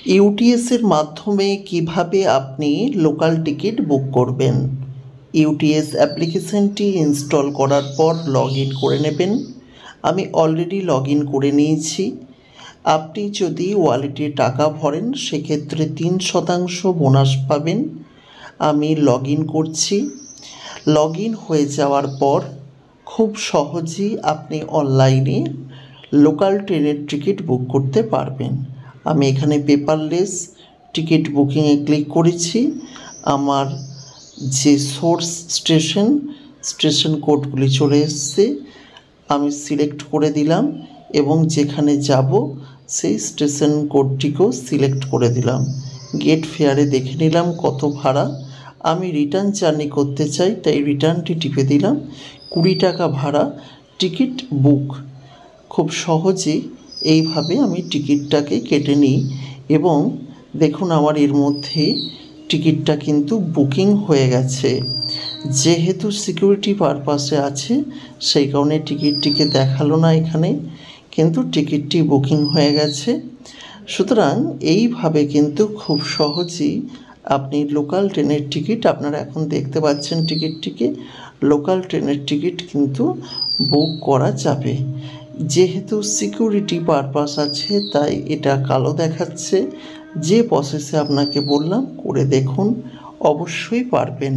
UTS এর মাধ্যমে কিভাবে আপনি লোকাল টিকিট বুক করবেন। ইউটিএস অ্যাপ্লিকেশনটি ইনস্টল করার পর লগ ইন করে নেবেন। আমি অলরেডি লগ ইন করে নিয়েছি। আপনি যদি ওয়ালেটে টাকা ভরেন সেক্ষেত্রে 3% বোনাস পাবেন। আমি লগ ইন করছি। লগ ইন হয়ে যাওয়ার পর খুব সহজেই আপনি অনলাইনে লোকাল ট্রেনের টিকিট বুক করতে পারবেন। আমি এখানে পেপারলেস টিকিট বুকিংয়ে ক্লিক করেছি। আমার যে সোর্স স্টেশন কোডগুলি চলে এসছে, আমি সিলেক্ট করে দিলাম এবং যেখানে যাব সেই স্টেশন কোডটিকেও সিলেক্ট করে দিলাম। গেট ফেয়ারে দেখে নিলাম কত ভাড়া। আমি রিটার্ন জার্নি করতে চাই, তাই রিটার্নটি টিপে দিলাম। 20 টাকা ভাড়া, টিকিট বুক। খুব সহজে এইভাবে আমি টিকিটটাকে কেটে নিই এবং দেখুন আমার এর মধ্যে টিকিটটা কিন্তু বুকিং হয়ে গেছে। যেহেতু সিকিউরিটি পারপাসে আছে সেই কারণে টিকিটটিকে দেখালো না এখানে, কিন্তু টিকিটটি বুকিং হয়ে গেছে। সুতরাং এইভাবে কিন্তু খুব সহজেই আপনি লোকাল ট্রেনের টিকিট, আপনারা এখন দেখতে পাচ্ছেন টিকিটটিকে, লোকাল ট্রেনের টিকিট কিন্তু বুক করা যাবে। যেহেতু সিকিউরিটি পারপাস আছে তাই এটা কালো দেখাচ্ছে। যে প্রসেসে আপনাকে বললাম করে দেখুন, অবশ্যই পারবেন।